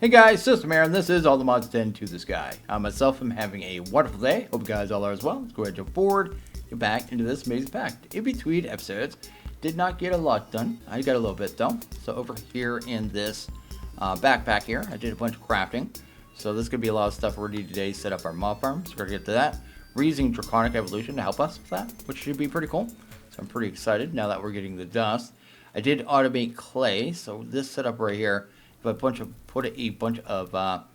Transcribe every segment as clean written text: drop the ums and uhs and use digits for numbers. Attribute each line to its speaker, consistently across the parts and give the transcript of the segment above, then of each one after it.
Speaker 1: Hey guys, System here, and this is All the Mods Tend to the Sky. I myself am having a wonderful day. Hope you guys all are as well. Let's go ahead and jump forward, get back into this amazing pack. In between episodes, did not get a lot done. I got a little bit though. So over here in this backpack here, I did a bunch of crafting. So this could be a lot of stuff we're ready today. Set up our mob farm, so we're gonna get to that. We're using Draconic evolution to help us with that, which should be pretty cool. So I'm pretty excited now that we're getting the dust. I did automate clay, so this setup right here. If I put a bunch of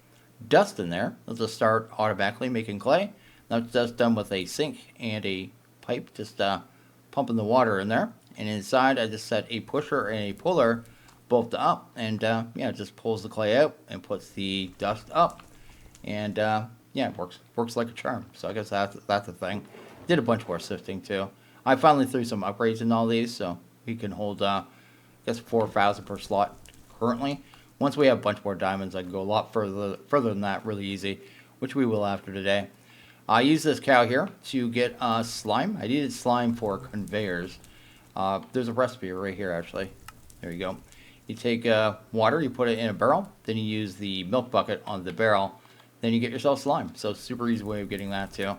Speaker 1: dust in there, it'll just start automatically making clay. That's just done with a sink and a pipe, just pumping the water in there. And inside, I just set a pusher and a puller both up, and yeah, it just pulls the clay out and puts the dust up. And yeah, it works like a charm. So I guess that's the thing. Did a bunch more sifting too. I finally threw some upgrades in all these, so we can hold I guess 4,000 per slot currently. Once we have a bunch more diamonds, I can go a lot further than that really easy, which we will after today. I use this cow here to get slime. I needed slime for conveyors. There's a recipe right here, actually. There you go. You take water, you put it in a barrel, then you use the milk bucket on the barrel, then you get yourself slime. So super easy way of getting that too.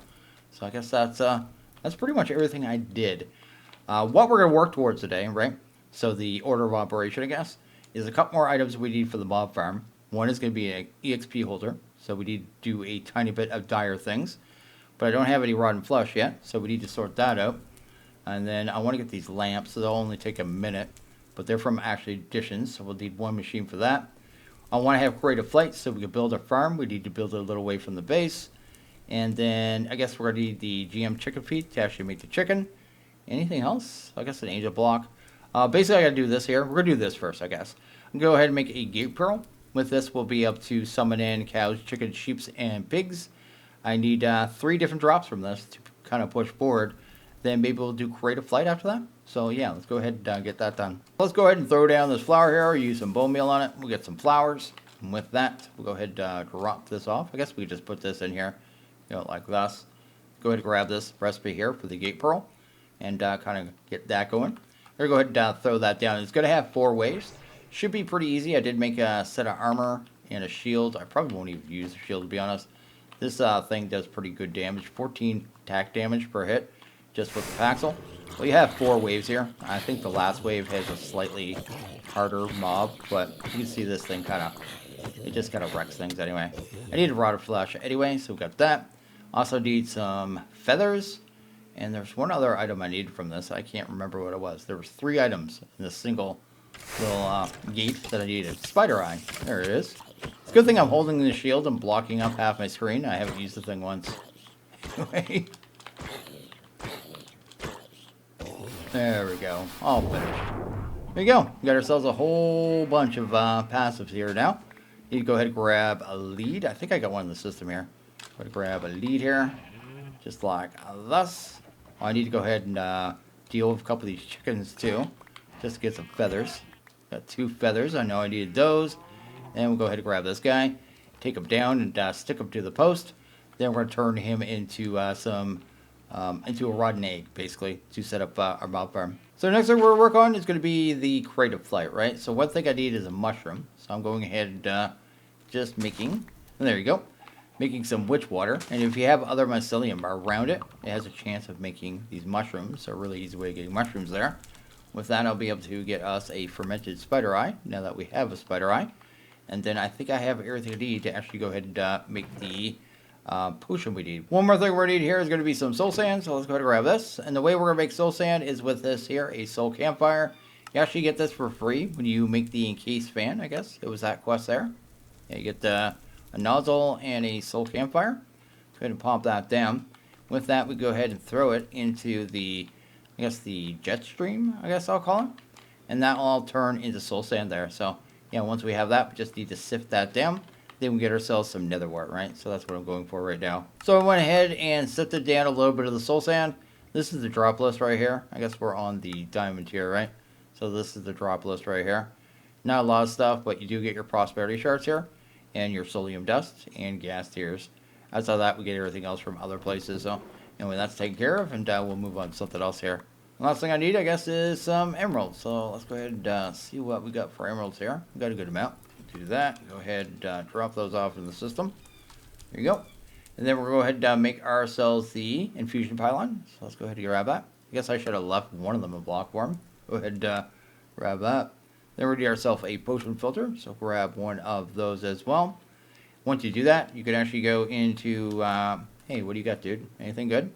Speaker 1: So I guess that's pretty much everything I did. What we're going to work towards today, right? So the order of operation, I guess, is a couple more items we need for the mob farm. One is going to be an EXP holder, so we need to do a tiny bit of dire things. But I don't have any rotten flesh yet, so we need to sort that out. And then I want to get these lamps, so they'll only take a minute, but they're from actually additions, so we'll need one machine for that. I want to have creative flights so we can build a farm. We need to build it a little way from the base. And then I guess we're going to need the GM chicken feed to actually make the chicken. Anything else? I guess an angel block. Basically, I got to do this here. We're going to do this first, I guess. I'm going to go ahead and make a gate pearl. With this, we'll be able to summon in cows, chickens, sheep, and pigs. I need 3 different drops from this to kind of push forward. Then maybe we'll do creative flight after that. So yeah, let's go ahead and get that done. Let's go ahead and throw down this flour here. Use some bone meal on it. We'll get some flowers. And with that, we'll go ahead and drop this off. I guess we could just put this in here, like this. Go ahead and grab this recipe here for the gate pearl and kind of get that going. We're going to go ahead and throw that down. It's going to have 4 waves. Should be pretty easy. I did make a set of armor and a shield. I probably won't even use the shield, to be honest. This thing does pretty good damage. 14 attack damage per hit just with the Paxel. Well, you have 4 waves here. I think the last wave has a slightly harder mob, but you can see this thing it just kind of wrecks things anyway. I need a rotted flesh anyway, so we got that. Also need some feathers. And there's one other item I needed from this. I can't remember what it was. There was 3 items in this single little gate that I needed. Spider eye. There it is. It's a good thing I'm holding the shield and blocking up half my screen. I haven't used the thing once. Anyway. There we go. All finished. There you go. We got ourselves a whole bunch of passives here now. Need to go ahead and grab a lead. I think I got one in the system here. Go ahead and grab a lead here. Just like this. I need to go ahead and deal with a couple of these chickens too. Just to get some feathers. Got 2 feathers. I know I needed those. And we'll go ahead and grab this guy. Take him down and stick him to the post. Then we're going to turn him into into a rotten egg, basically, to set up our mob farm. So next thing we're going to work on is going to be the creative flight, right? So one thing I need is a mushroom. So I'm going ahead and just making, and there you go. Making some witch water, and if you have other mycelium around it, it has a chance of making these mushrooms. So a really easy way of getting mushrooms there. With that, I'll be able to get us a fermented spider eye, now that we have a spider eye. And then I think I have everything I need to actually go ahead and make the potion we need. One more thing we're going to need here is going to be some soul sand, so let's go ahead and grab this. And the way we're going to make soul sand is with this here, a soul campfire. You actually get this for free when you make the encased fan, I guess. It was that quest there. Yeah, you get a nozzle and a soul campfire. Go ahead and pop that down. With that, we go ahead and throw it into the, I guess, the jet stream, I guess I'll call it. And that will all turn into soul sand there. So, yeah, once we have that, we just need to sift that down. Then we get ourselves some nether wart, right? So that's what I'm going for right now. So I went ahead and sifted down a little bit of the soul sand. This is the drop list right here. I guess we're on the diamond tier, right? So this is the drop list right here. Not a lot of stuff, but you do get your prosperity shards here. And your solium dust and gas tiers. Outside of that, we get everything else from other places. So anyway, that's taken care of, and we'll move on to something else here. The last thing I need, I guess, is some emeralds. So let's go ahead and see what we got for emeralds here. We got a good amount. do that. Go ahead and drop those off in the system. There you go. And then we'll go ahead and make ourselves the infusion pylon. So let's go ahead and grab that. I guess I should have left one of them in block form. Go ahead and grab that. Then we'll do ourselves a potion filter. So grab one of those as well. Once you do that, you can actually go into, hey, what do you got, dude? Anything good?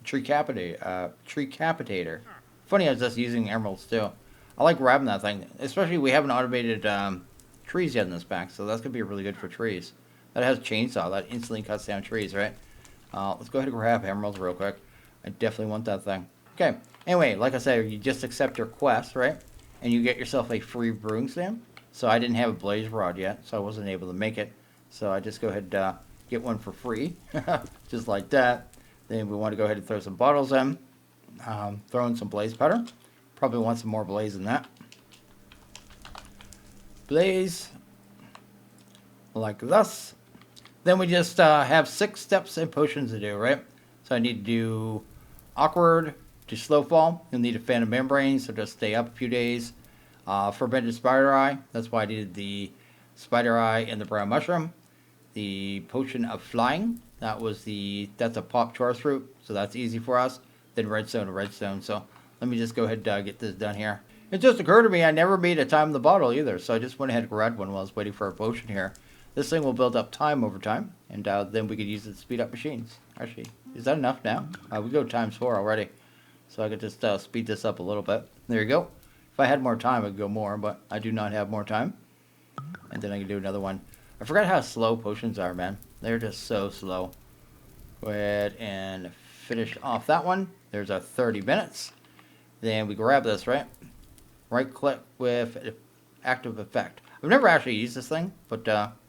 Speaker 1: Tree capitator. Funny, I was just using emeralds too. I like grabbing that thing, especially we haven't automated trees yet in this pack, so that's gonna be really good for trees. That has chainsaw, that instantly cuts down trees, right? Let's go ahead and grab emeralds real quick. I definitely want that thing. Okay. Anyway, like I said, you just accept your quest, right? And you get yourself a free brewing stand. So I didn't have a blaze rod yet, so I wasn't able to make it. So I just go ahead and get one for free, just like that. Then we want to go ahead and throw some bottles in. Throw in some blaze powder. Probably want some more blaze than that. Blaze. Like this. Then we just have 6 steps and potions to do, right? So I need to do awkward to slow fall. You'll need a phantom membrane, so just stay up a few days. Forbidden spider eye. That's why I needed the spider eye and the brown mushroom. The potion of flying. That's a pop chorus fruit, so that's easy for us. Then redstone to redstone. So let me just go ahead and get this done here. It just occurred to me I never made a time in the bottle either, so I just went ahead and grabbed one while I was waiting for a potion here. This thing will build up time over time, and then we could use it to speed up machines. Actually, is that enough now? We go times 4 already, so I could just speed this up a little bit. There you go. If I had more time, I could go more, but I do not have more time. And then I can do another one. I forgot how slow potions are, man. They're just so slow. Go ahead and finish off that one. There's our 30 minutes. Then we grab this, right? Right click with active effect. I've never actually used this thing, but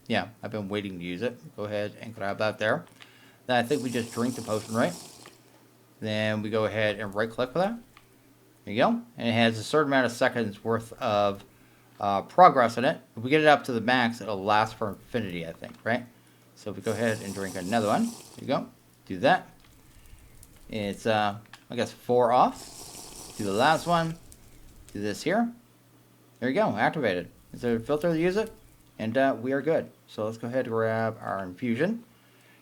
Speaker 1: yeah, I've been waiting to use it. Go ahead and grab that there. Then I think we just drink the potion, right? Then we go ahead and right click for that. There you go. And it has a certain amount of seconds worth of progress in it. If we get it up to the max, it'll last for infinity, I think, right? So if we go ahead and drink another one. There you go. Do that. It's, I guess, 4 off. Do the last one. Do this here. There you go. Activated. Is there a filter to use it? And we are good. So let's go ahead and grab our infusion.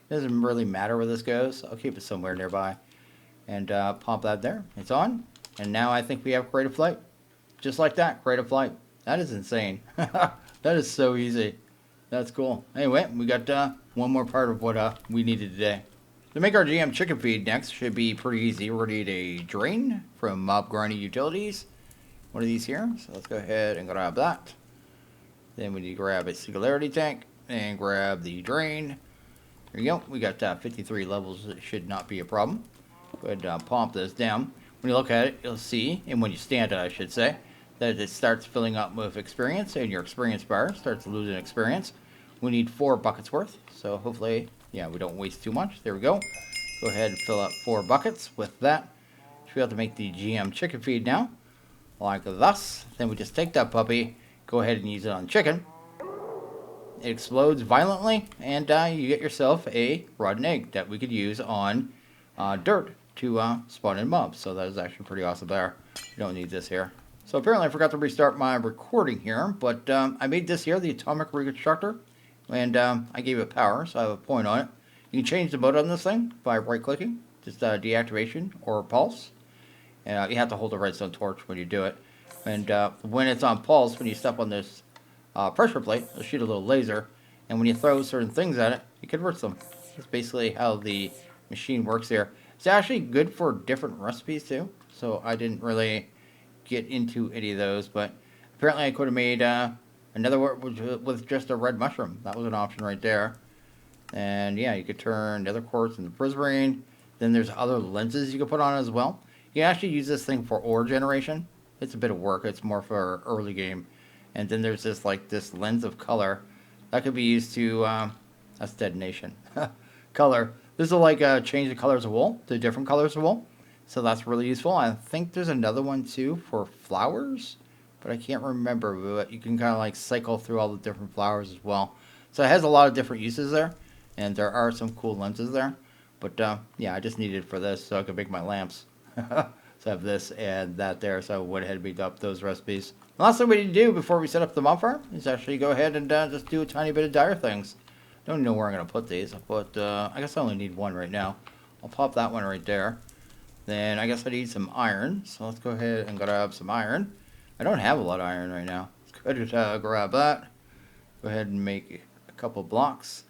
Speaker 1: It doesn't really matter where this goes. I'll keep it somewhere nearby. And pop that there. It's on. And now I think we have creative flight. Just like that. Creative flight. That is insane. That is so easy. That's cool. Anyway, we got one more part of what we needed today. To make our GM chicken feed next should be pretty easy. We're going to need a drain from Mob Grinding Utilities. One of these here. So let's go ahead and grab that. Then we need to grab a singularity tank and grab the drain. There you go. We got 53 levels. It should not be a problem. Go ahead and pump this down. When you look at it, you'll see, and when you stand it, I should say, that it starts filling up with experience, and your experience bar starts losing experience. We need 4 buckets worth, so hopefully, yeah, we don't waste too much. There we go. Go ahead and fill up 4 buckets with that. Should be able to make the GM chicken feed now, like thus. Then we just take that puppy, go ahead and use it on chicken. It explodes violently, and you get yourself a rotten egg that we could use on dirt to spawn in mobs. So that is actually pretty awesome there. You don't need this here. So apparently I forgot to restart my recording here, but I made this here, the Atomic Reconstructor, and I gave it power, so I have a point on it. You can change the mode on this thing by right-clicking, just deactivation or pulse. And you have to hold the redstone torch when you do it. And when it's on pulse, when you step on this pressure plate, it'll shoot a little laser, and when you throw certain things at it, it converts them. That's basically how the machine works here. It's actually good for different recipes too, so I didn't really get into any of those, but apparently I could have made another with just a red mushroom. That was an option right there. And yeah, you could turn nether quartz into prismarine. Then there's other lenses you can put on as well. You can actually use this thing for ore generation. It's a bit of work. It's more for early game. And then there's this this lens of color that could be used to that's detonation. Color. This will change the colors of wool to different colors of wool. So that's really useful. I think there's another one too for flowers, but I can't remember. But you can kind of cycle through all the different flowers as well. So it has a lot of different uses there, and there are some cool lenses there. But yeah, I just need it for this so I can make my lamps. So So I have this and that there, so I went ahead and made up those recipes. The last thing we need to do before we set up the mob farm is actually go ahead and just do a tiny bit of dire things. Don't know where I'm going to put these, but I guess I only need one right now. I'll pop that one right there. Then I guess I need some iron, so let's go ahead and grab some iron. I don't have a lot of iron right now. Let's go ahead and grab that. Go ahead and make a couple blocks.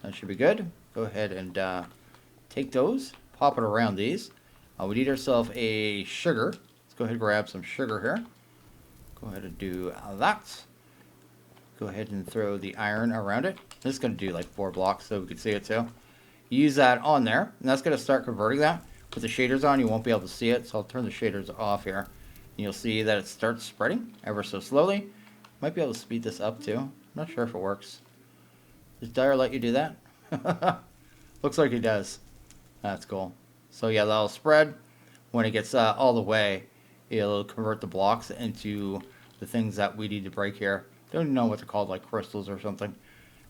Speaker 1: That should be good. Go ahead and take those, pop it around these. We need ourselves a sugar. Let's go ahead and grab some sugar here. Go ahead and do that. Go ahead and throw the iron around it. This is going to do like 4 blocks so we can see it too. Use that on there, and that's going to start converting that. With the shaders on, you won't be able to see it, so I'll turn the shaders off here. And you'll see that it starts spreading ever so slowly. Might be able to speed this up too. I'm not sure if it works. Does Dire let you do that? Looks like it does. That's cool. So yeah, that'll spread. When it gets all the way, it'll convert the blocks into the things that we need to break here. Don't even know what they're called, like crystals or something.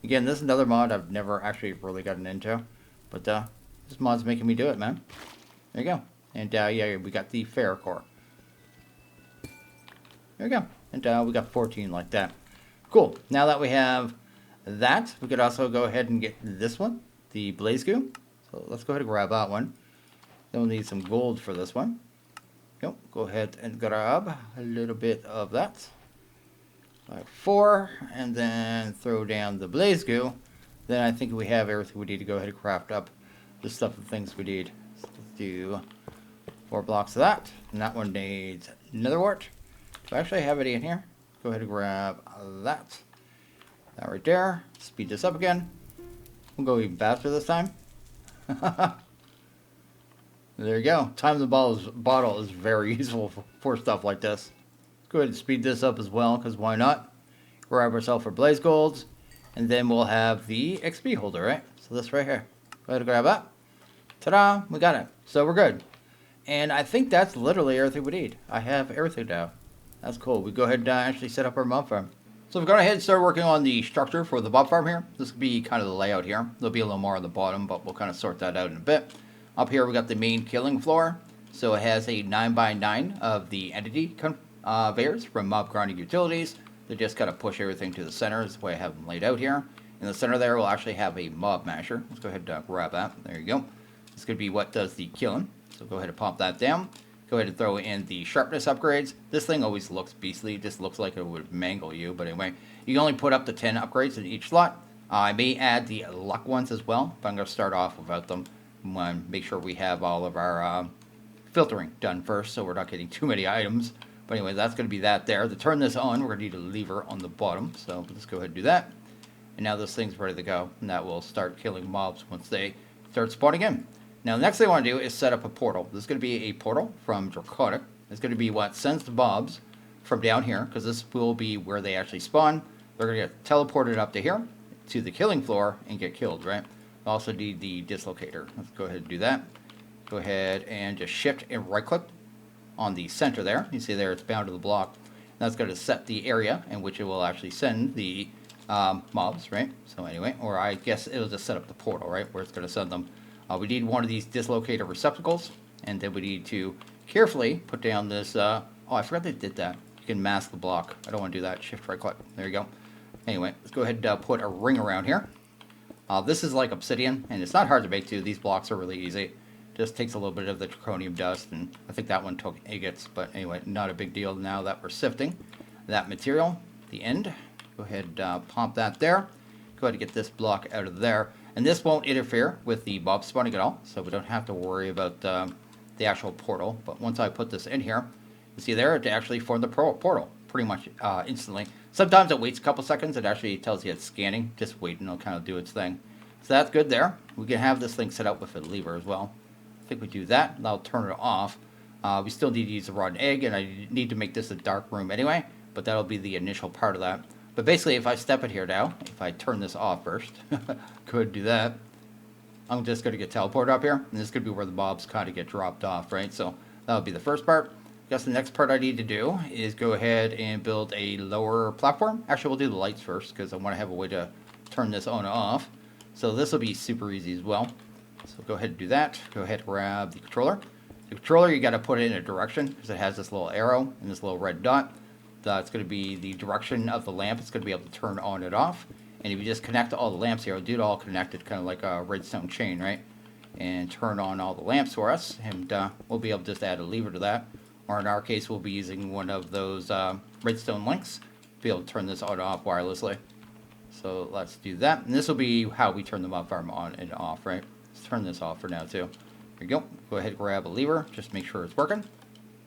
Speaker 1: Again, this is another mod I've never actually really gotten into. But this mod's making me do it, man. There you go. And yeah, we got the ferrocore. There we go. And we got 14 like that. Cool. Now that we have that, we could also go ahead and get this one, the blaze goo. So let's go ahead and grab that one. Then we'll need some gold for this one. Yep, go ahead and grab a little bit of that. Like 4, and then throw down the blaze goo. Then I think we have everything we need to go ahead and craft up the stuff and things we need. So let's do 4 blocks of that. And that one needs nether wart. Do I actually have it in here? Go ahead and grab that. That right there. Speed this up again. We'll go even faster this time. There you go. Time the bottle is very useful for stuff like this. Go ahead and speed this up as well, because why not? Grab ourselves for blaze golds, and then we'll have the XP holder, right? So this right here. Go ahead and grab that. Ta-da! We got it. So we're good. And I think that's literally everything we need. I have everything now. That's cool. We go ahead and actually set up our mob farm. So we've gone ahead and started working on the structure for the mob farm here. This will be kind of the layout here. There'll be a little more on the bottom, but we'll kind of sort that out in a bit. Up here we got the main killing floor. So it has a 9x9 of the entity conveyors from mob grinding utilities. They just got to push everything to the center. Is the way I have them laid out here. In the center there we'll actually have a mob masher. Let's go ahead and grab that. There you go. This could be what does the killing. So go ahead and pop that down. Go ahead and throw in the sharpness upgrades. This thing always looks beastly. It just looks like it would mangle you. But anyway, you can only put up to 10 upgrades in each slot. I may add the luck ones as well, but I'm going to start off without them. I'm going to make sure we have all of our filtering done first, so we're not getting too many items. But anyway, that's going to be that there. To turn this on, we're going to need a lever on the bottom. So let's go ahead and do that. And now this thing's ready to go. And that will start killing mobs once they start spawning in. Now the next thing I want to do is set up a portal. This is going to be a portal from Draconic. It's going to be what sends the mobs from down here, because this will be where they actually spawn. They're going to get teleported up to here, to the killing floor, and get killed, right? Also need the dislocator. Let's go ahead and do that. Go ahead and just shift and right click on the center there. You see there it's bound to the block. That's going to set the area in which it will actually send the mobs, right? So anyway, or I guess it'll just set up the portal, right, where it's going to send them. We need one of these dislocator receptacles, and then we need to carefully put down this, oh, I forgot they did that. You can mask the block. I don't want to do that. Shift right click. There you go. Anyway, let's go ahead and put a ring around here. This is like obsidian, and it's not hard to make too. These blocks are really easy. Just takes a little bit of the draconium dust, and I think that one took agates, but anyway, not a big deal now that we're sifting that material. The end. Go ahead and pump that there. Go ahead and get this block out of there. And this won't interfere with the mob spawning at all, so we don't have to worry about the actual portal. But once I put this in here, you see there, it actually formed the portal pretty much instantly. Sometimes it waits a couple seconds. It actually tells you it's scanning. Just wait and it'll kind of do its thing. So that's good there. We can have this thing set up with a lever as well. I think we do that. And I'll turn it off. We still need to use a rotten egg, and I need to make this a dark room anyway. But that'll be the initial part of that. But basically, if I step it here now, if I turn this off first, could do that. I'm just going to get teleported up here, and this could be where the mobs kind of get dropped off, right? So that'll be the first part. I guess the next part I need to do is go ahead and build a lower platform. Actually, we'll do the lights first, because I want to have a way to turn this on and off. So this will be super easy as well. So go ahead and do that. Go ahead and grab the controller. The controller, you got to put it in a direction because it has this little arrow and this little red dot. That's going to be the direction of the lamp. It's going to be able to turn on and off. And if you just connect all the lamps here, it'll do it all connected, kind of like a redstone chain, right? And turn on all the lamps for us, and we'll be able to just add a lever to that. Or in our case, we'll be using one of those redstone links to be able to turn this on and off wirelessly. So let's do that. And this will be how we turn the mob farm on and off, right? Let's turn this off for now, too. There you go. Go ahead and grab a lever. Just make sure it's working.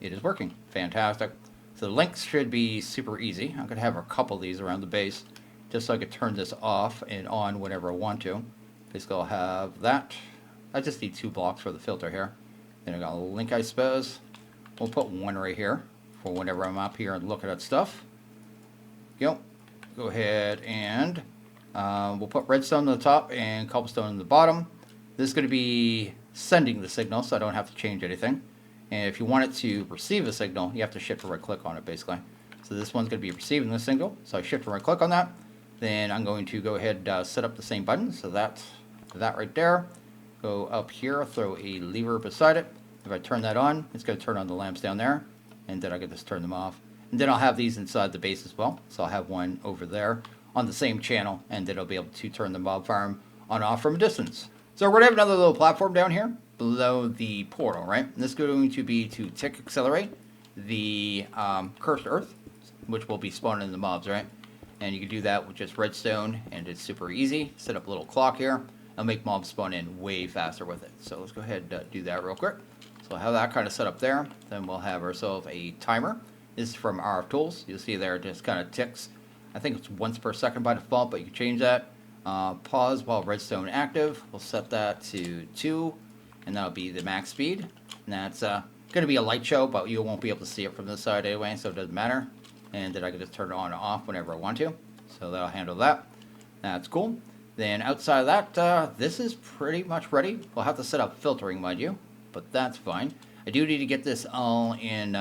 Speaker 1: It is working. Fantastic. So the links should be super easy. I'm going to have a couple of these around the base just so I can turn this off and on whenever I want to. Basically, I'll have that. I just need 2 blocks for the filter here. Then I got a link, I suppose. We'll put one right here for whenever I'm up here and looking at stuff. Go ahead and we'll put redstone on the top and cobblestone on the bottom. This is going to be sending the signal, so I don't have to change anything. And if you want it to receive a signal, you have to shift and right click on it, basically. So this one's going to be receiving the signal. So I shift and right click on that. Then I'm going to go ahead and set up the same button. So that's that right there. Go up here, throw a lever beside it. If I turn that on, it's going to turn on the lamps down there. And then I can just turn them off. And then I'll have these inside the base as well. So I'll have one over there on the same channel. And then I'll be able to turn the mob farm on and off from a distance. So we're going to have another little platform down here below the portal, right? And this is going to be to tick accelerate the cursed earth, which will be spawning the mobs, right? And you can do that with just redstone, and it's super easy. Set up a little clock here. I'll make mobs spawn in way faster with it. So let's go ahead and do that real quick. So I'll have that kind of set up there. Then we'll have ourselves a timer. This is from RF Tools. You'll see there it just kind of ticks. I think it's once per second by default, but you can change that. Pause while redstone active. We'll set that to 2, and that'll be the max speed. And that's going to be a light show, but you won't be able to see it from this side anyway, so it doesn't matter. And then I can just turn it on and off whenever I want to. So that'll handle that. That's cool. Then outside of that, this is pretty much ready. We'll have to set up filtering, mind you, but that's fine. I do need to get this all in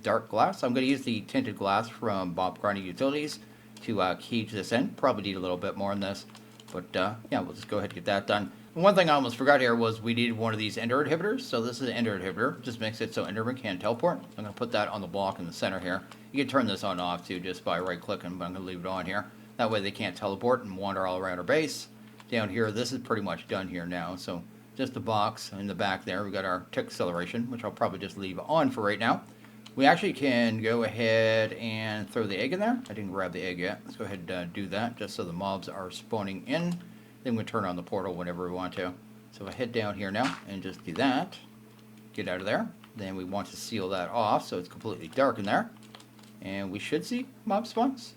Speaker 1: dark glass. I'm going to use the tinted glass from Bob Grinding Utilities to cage this in. Probably need a little bit more on this, but yeah, we'll just go ahead and get that done. And one thing I almost forgot here was we needed one of these ender inhibitors. So this is an ender inhibitor. Just makes it so Enderman can't teleport. I'm going to put that on the block in the center here. You can turn this on and off too just by right clicking, but I'm going to leave it on here. That way they can't teleport and wander all around our base. Down here, this is pretty much done here now. So just the box in the back there. We got our tick acceleration, which I'll probably just leave on for right now. We actually can go ahead and throw the egg in there. I didn't grab the egg yet. Let's go ahead and do that just so the mobs are spawning in. Then we turn on the portal whenever we want to. So if I head down here now and just do that, get out of there. Then we want to seal that off so it's completely dark in there. And we should see mob spawns.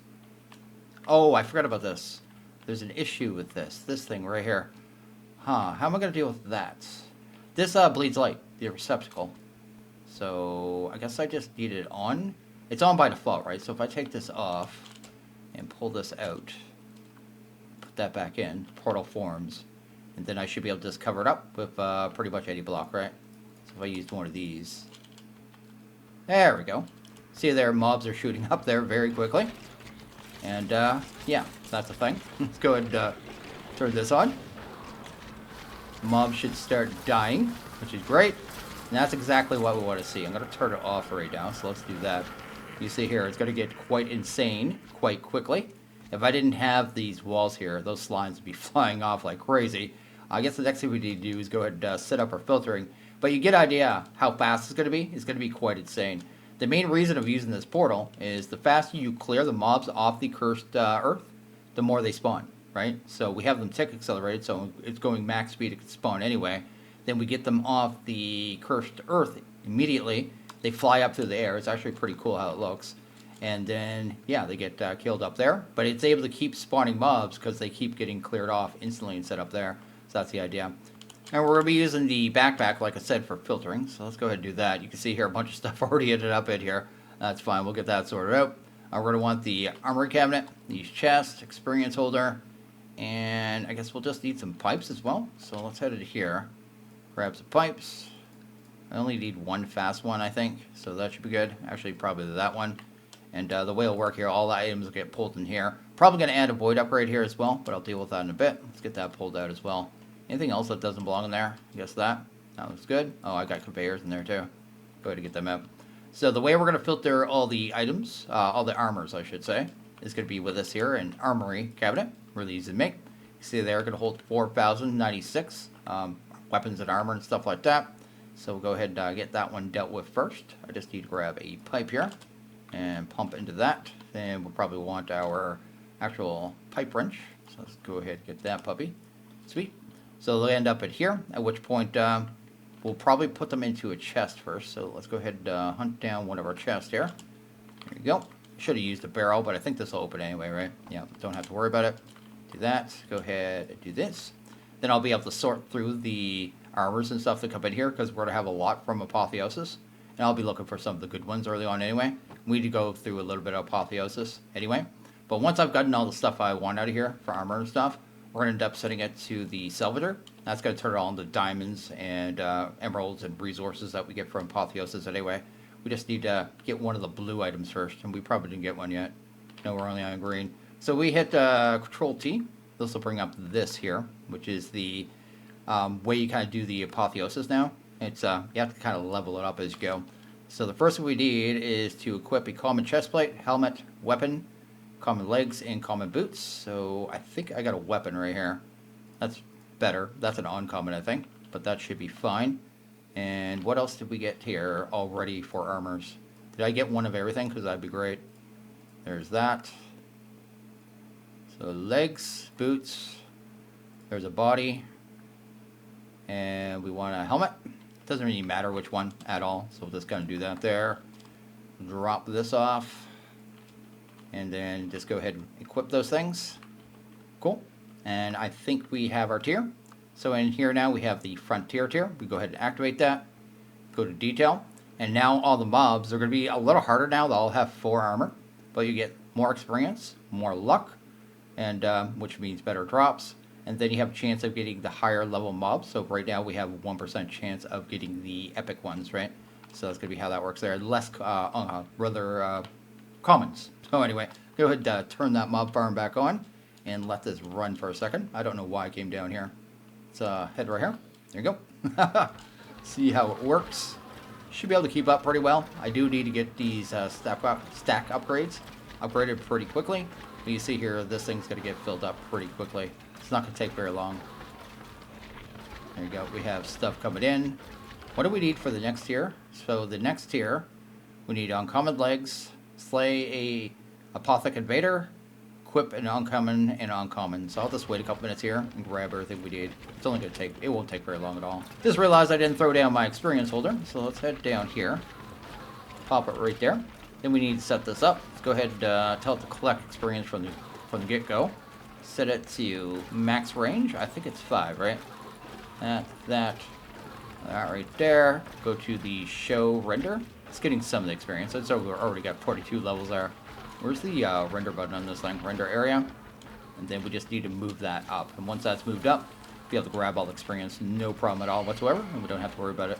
Speaker 1: Oh, I forgot about this. There's an issue with this thing right here. How am I going to deal with that? This bleeds light, the receptacle. So I guess I just need it on. It's on by default, right? So if I take this off and pull this out, put that back in, portal forms, and then I should be able to just cover it up with pretty much any block, right? So if I used one of these, there we go. See there, mobs are shooting up there very quickly. And yeah, that's a thing. Let's go ahead and turn this on. Mobs should start dying, which is great. And that's exactly what we want to see. I'm going to turn it off right now, so let's do that. You see here, it's going to get quite insane quite quickly. If I didn't have these walls here, those slimes would be flying off like crazy. I guess the next thing we need to do is go ahead and set up our filtering. But you get an idea how fast it's going to be. It's going to be quite insane. The main reason of using this portal is the faster you clear the mobs off the cursed earth, the more they spawn, right? So we have them tick accelerated, so it's going max speed, it can spawn anyway. Then we get them off the cursed earth immediately. They fly up through the air. It's actually pretty cool how it looks. And then, yeah, they get killed up there. But it's able to keep spawning mobs because they keep getting cleared off instantly and set up there. So that's the idea. And we're going to be using the backpack, like I said, for filtering. So let's go ahead and do that. You can see here a bunch of stuff already ended up in here. That's fine. We'll get that sorted out. We're going to want the armory cabinet, these chests, experience holder, and I guess we'll just need some pipes as well. So let's head into here. Grab some pipes. I only need one fast one, I think. So that should be good. Actually, probably that one. And the way it'll work here, all the items will get pulled in here. Probably going to add a void upgrade here as well, but I'll deal with that in a bit. Let's get that pulled out as well. Anything else that doesn't belong in there? I guess that. That looks good. Oh, I got conveyors in there too. Go ahead and get them up. So the way we're going to filter all the items, all the armors, I should say, is going to be with us here in Armory cabinet. Really easy to make. You see there, going to hold 4,096 weapons and armor and stuff like that. So we'll go ahead and get that one dealt with first. I just need to grab a pipe here and pump into that. Then we'll probably want our actual pipe wrench. So let's go ahead and get that puppy. Sweet. So they'll end up at here, at which point we'll probably put them into a chest first. So let's go ahead and hunt down one of our chests here. There you go. Should have used a barrel, but I think this will open anyway, right? Yeah, don't have to worry about it. Do that. Go ahead and do this. Then I'll be able to sort through the armors and stuff that come in here, because we're going to have a lot from Apotheosis. And I'll be looking for some of the good ones early on anyway. We need to go through a little bit of Apotheosis anyway. But once I've gotten all the stuff I want out of here for armor and stuff, we're going to end up setting it to the Salvager. That's going to turn it all into diamonds and emeralds and resources that we get from Apotheosis anyway. We just need to get one of the blue items first, and we probably didn't get one yet. No, we're only on green. So we hit Control T. This will bring up this here, which is the way you kind of do the Apotheosis now. It's you have to kind of level it up as you go. So the first thing we need is to equip a common chestplate, helmet, weapon, common legs, and common boots. So I think I got a weapon right here. That's better. That's an uncommon, I think, but that should be fine. And what else did we get here already for armors? Did I get one of everything? Because that'd be great. There's that. So legs, boots. There's a body. And we want a helmet. Doesn't really matter which one at all. So we'll just kind of do that there. Drop this off. And then just go ahead and equip those things. Cool. And I think we have our tier. So in here now we have the Frontier tier. We go ahead and activate that. Go to Detail. And now all the mobs are going to be a little harder now. They'll all have 4 armor. But you get more experience, more luck, and which means better drops. And then you have a chance of getting the higher level mobs. So right now we have a 1% chance of getting the epic ones, right? So that's going to be how that works there. Less, rather, commons. So anyway, go ahead and turn that mob farm back on and let this run for a second. I don't know why I came down here. Let's head right here. There you go. See how it works. Should be able to keep up pretty well. I do need to get these stack upgrades upgraded pretty quickly. But you see here, this thing's going to get filled up pretty quickly. It's not going to take very long. There you go. We have stuff coming in. What do we need for the next tier? So the next tier, we need uncommon legs, slay a Apothic Invader, equip an uncommon and uncommon. So I'll just wait a couple minutes here and grab everything we need. It's only going to take, it won't take very long at all. Just realized I didn't throw down my experience holder. So let's head down here. Pop it right there. Then we need to set this up. Let's go ahead and tell it to collect experience from the get-go. Set it to max range. I think it's 5, right? That right there. Go to the show render. It's getting some of the experience. It's already got 42 levels there. Where's the render button on this thing? Render area. And then we just need to move that up. And once that's moved up, be able to grab all the experience. No problem at all whatsoever. And we don't have to worry about it.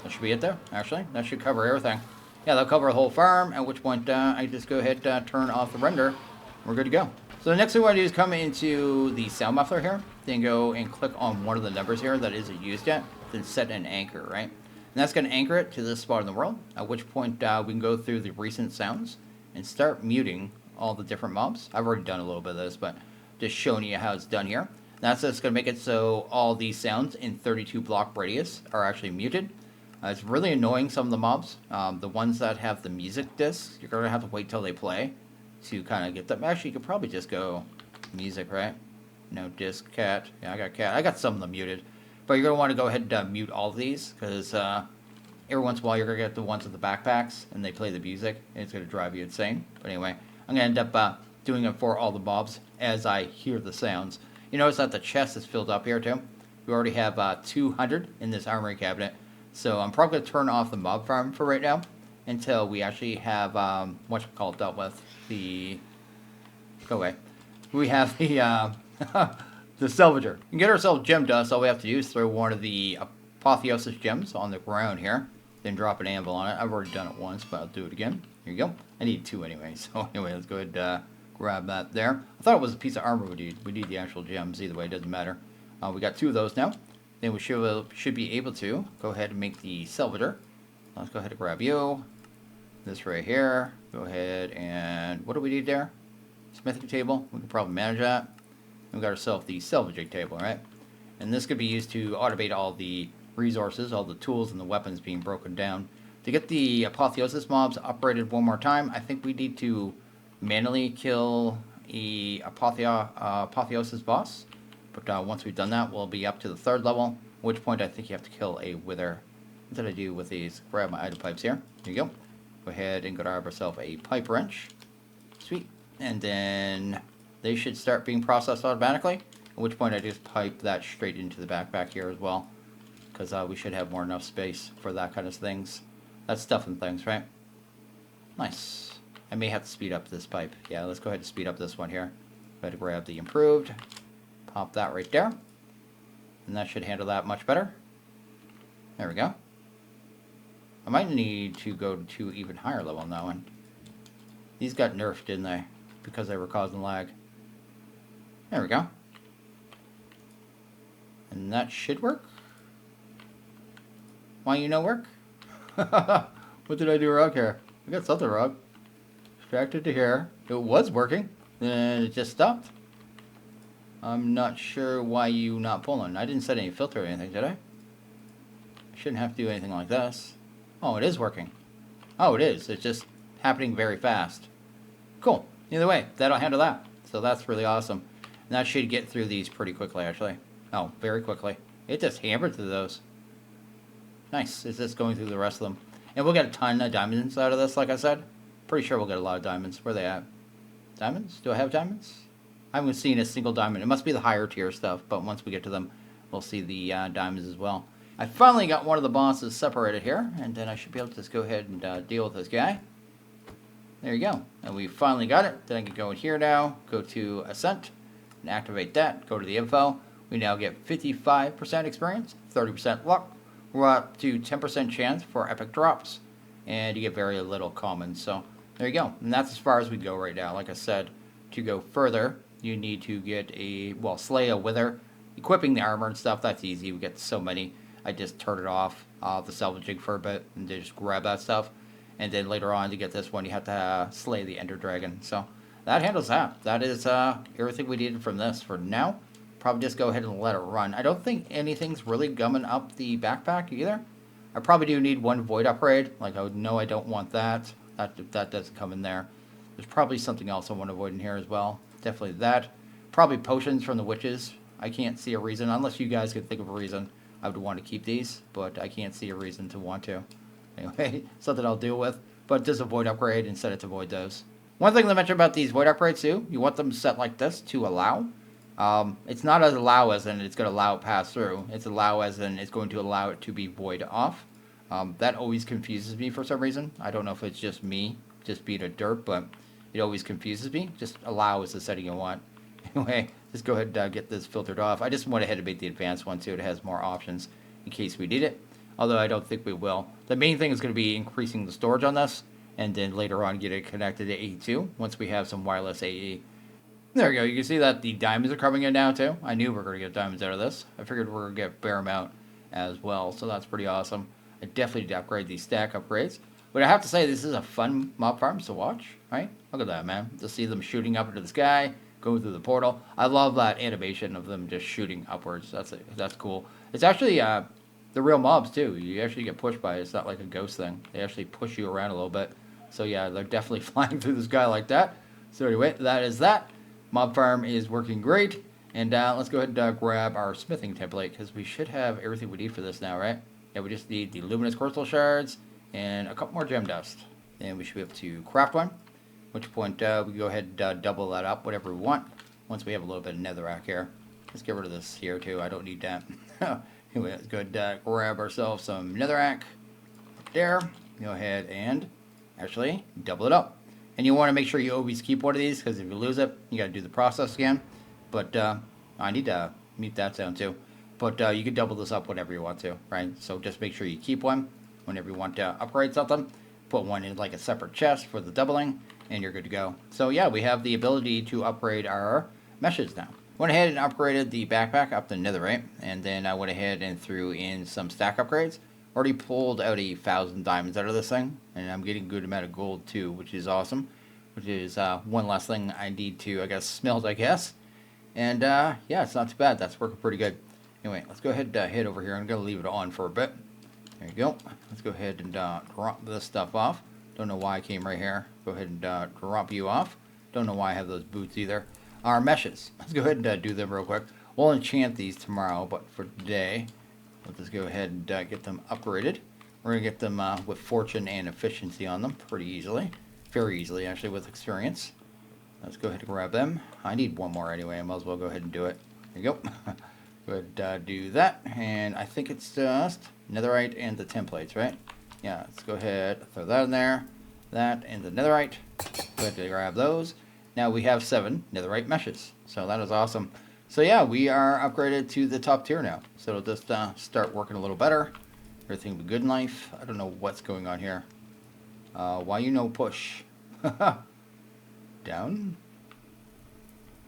Speaker 1: That should be it there, actually. That should cover everything. Yeah, that'll cover the whole farm, at which point I just go ahead and turn off the render. We're good to go. So the next thing we want to do is come into the sound muffler here. Then go and click on one of the numbers here that isn't used yet. Then set an anchor, right? And that's going to anchor it to this spot in the world. At which point we can go through the recent sounds and start muting all the different mobs. I've already done a little bit of this, but just showing you how it's done here. That's just going to make it so all these sounds in 32 block radius are actually muted. It's really annoying, some of the mobs. The ones that have the music discs, you're going to have to wait till they play to kind of get them. Actually, you could probably just go music, right? No disc, cat. Yeah, I got cat. I got some of them muted. But you're going to want to go ahead and mute all of these, because every once in a while you're going to get the ones with the backpacks, and they play the music, and it's going to drive you insane. But anyway, I'm going to end up doing it for all the mobs as I hear the sounds. You notice that the chest is filled up here, too. We already have 200 in this armory cabinet. So I'm probably going to turn off the mob farm for right now until we actually have, whatchamacallit dealt with, the, go away, we have the, the Salvager. We can get ourselves gem dust. All we have to do is throw one of the Apotheosis gems on the ground here, then drop an anvil on it. I've already done it once, but I'll do it again. Here you go. I need 2 anyway, so anyway, let's go ahead and grab that there. I thought it was a piece of armor we need. We need the actual gems. Either way, it doesn't matter. We got 2 of those now. Then we should be able to go ahead and make the Salvager. Let's go ahead and grab you. This right here. Go ahead and what do we need there? Smithing table. We can probably manage that. We got ourselves the Salvaging table, right? And this could be used to automate all the resources, all the tools and the weapons being broken down. To get the Apotheosis mobs upgraded one more time, I think we need to manually kill a Apotheosis boss. But once we've done that, we'll be up to the 3rd level, at which point I think you have to kill a Wither. What did I do with these? Grab my item pipes here. There you go. Go ahead and grab ourselves a pipe wrench. Sweet. And then they should start being processed automatically, at which point I just pipe that straight into the backpack here as well, because we should have more enough space for that kind of things. That's stuff and things, right? Nice. I may have to speed up this pipe. Yeah, let's go ahead and speed up this one here. Go ahead and grab the improved. Pop that right there. And that should handle that much better. There we go. I might need to go to even higher level on that one. These got nerfed, didn't they? Because they were causing lag. There we go. And that should work. Why you no work? What did I do wrong here? I got something wrong. Extracted to here. It was working. Then it just stopped. I'm not sure why you not pulling. I didn't set any filter or anything, did I? I shouldn't have to do anything like this. Oh, it is working. Oh, it is. It's just happening very fast. Cool. Either way, that'll handle that. So that's really awesome. And that should get through these pretty quickly, actually. Oh, very quickly. It just hammered through those. Nice. It's just going through the rest of them. And we'll get a ton of diamonds out of this, like I said. Pretty sure we'll get a lot of diamonds. Where are they at? Diamonds? Do I have diamonds? I haven't seen a single diamond. It must be the higher tier stuff, but once we get to them, we'll see the diamonds as well. I finally got one of the bosses separated here, and then I should be able to just go ahead and deal with this guy. There you go. And we finally got it. Then I can go in here now, go to Ascent, and activate that. Go to the info. We now get 55% experience, 30% luck. We're up to 10% chance for epic drops, and you get very little commons. So there you go. And that's as far as we go right now. Like I said, to go further, you need to get slay a Wither. Equipping the armor and stuff, that's easy. We get so many. I just turn it off the salvaging for a bit and just grab that stuff. And then later on to get this one, you have to slay the Ender Dragon. So that handles that. That is everything we needed from this for now. Probably just go ahead and let it run. I don't think anything's really gumming up the backpack either. I probably do need one void upgrade. Like, I don't want that. That doesn't come in there. There's probably something else I want to avoid in here as well. Definitely that. Probably potions from the witches. I can't see a reason, unless you guys could think of a reason I would want to keep these, but I can't see a reason to want to. Anyway, something I'll deal with. But just a void upgrade and set it to void those. One thing to mention about these void upgrades too, you want them set like this to allow. It's not as allow as in it's going to allow it pass through. It's allow as in it's going to allow it to be void off. That always confuses me for some reason. I don't know if it's just me, just being a derp, but it always confuses me. Just allow is the setting you want. Anyway, just go ahead and get this filtered off. I just went ahead and made the advanced one too. It has more options in case we need it. Although I don't think we will. The main thing is going to be increasing the storage on this. And then later on get it connected to AE2 once we have some wireless AE. There we go. You can see that the diamonds are coming in now too. I knew we were going to get diamonds out of this. I figured we were going to get bare amount as well. So that's pretty awesome. I definitely need to upgrade these stack upgrades. But I have to say, this is a fun mob farms to watch, right? Look at that, man. To see them shooting up into the sky, going through the portal. I love that animation of them just shooting upwards. That's cool. It's actually the real mobs too. You actually get pushed by it. It's not like a ghost thing. They actually push you around a little bit. So yeah, they're definitely flying through the sky like that. So anyway, that is that. Mob farm is working great. And let's go ahead and grab our smithing template, because we should have everything we need for this now, right? Yeah, we just need the luminous crystal shards and a couple more gem dust. And we should be able to craft one. At which point we can go ahead and double that up, whatever we want. Once we have a little bit of netherrack here. Let's get rid of this here too. I don't need that. Anyway, let's go ahead and grab ourselves some netherrack. There. Go ahead and actually double it up. And you want to make sure you always keep one of these, because if you lose it, you got to do the process again. But I need to mute that sound too. But you can double this up whenever you want to, right? So just make sure you keep one whenever you want to upgrade something. Put one in like a separate chest for the doubling, and you're good to go. So yeah, we have the ability to upgrade our meshes now, Went ahead and upgraded the backpack up to netherite, and then I went ahead and threw in some stack upgrades. Already pulled out 1,000 diamonds out of this thing, and I'm getting a good amount of gold too, which is awesome. Which is one last thing I need to, I guess, smelt, I guess. And yeah, it's not too bad. That's working pretty good. Anyway, let's go ahead and head over here. I'm going to leave it on for a bit. There you go. Let's go ahead and drop this stuff off. Don't know why I came right here. Go ahead and drop you off. Don't know why I have those boots either. Our meshes. Let's go ahead and do them real quick. We'll enchant these tomorrow, but for today, let's just go ahead and get them upgraded. We're going to get them with fortune and efficiency on them pretty easily. Very easily, actually, with experience. Let's go ahead and grab them. I need one more anyway. I might as well go ahead and do it. There you go. Go ahead and do that. And I think it's just netherite and the templates, right? Yeah, let's go ahead, throw that in there. That and the netherite. Go ahead and grab those. Now we have 7 netherite meshes. So that is awesome. So yeah, we are upgraded to the top tier now. So it'll just start working a little better. Everything will be good in life. I don't know what's going on here. Why you no push? Down?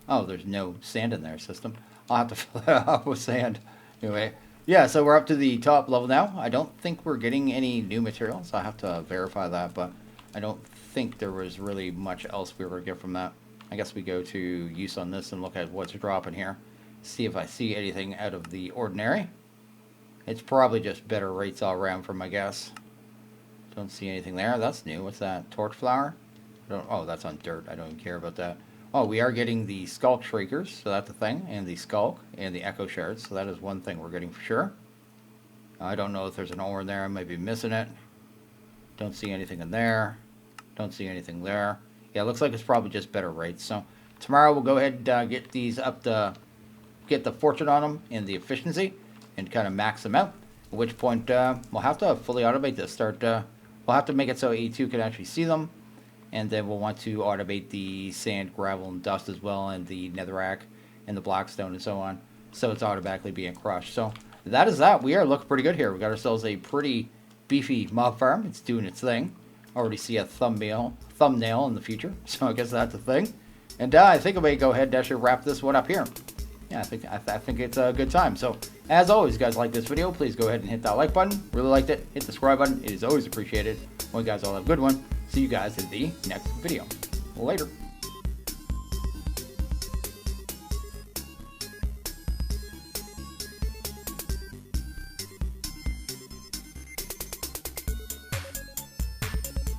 Speaker 1: Oh, there's no sand in there, system. I'll have to fill that up with sand. Anyway, yeah, so we're up to the top level now. I don't think we're getting any new materials. I'll have to verify that, but I don't think there was really much else we were going to get from that. I guess we go to use on this and look at what's dropping here. See if I see anything out of the ordinary. It's probably just better rates all around for my guess. Don't see anything there. That's new. What's that? Torch flower? Oh, that's on dirt. I don't even care about that. Oh, we are getting the Skulk Shriekers, so that's a thing, and the Skulk, and the Echo Shards, so that is one thing we're getting for sure. I don't know if there's an ore in there. I might be missing it. Don't see anything in there. Don't see anything there. Yeah, it looks like it's probably just better rates. So tomorrow we'll go ahead and get these up to, get the fortune on them and the efficiency, and kind of max them out. At which point we'll have to fully automate this. We'll have to make it so A2 can actually see them. And then we'll want to automate the sand, gravel, and dust as well, and the netherrack, and the blackstone, and so on. So it's automatically being crushed. So that is that. We are looking pretty good here. We got ourselves a pretty beefy mob farm. It's doing its thing. Already see a thumbnail in the future. So I guess that's a thing. And I think I may go ahead and actually wrap this one up here. Yeah, I think it's a good time. So as always, guys, like this video, please go ahead and hit that like button. Really liked it. Hit the subscribe button. It is always appreciated. Well, you guys all have a good one. See you guys in the next video. Later.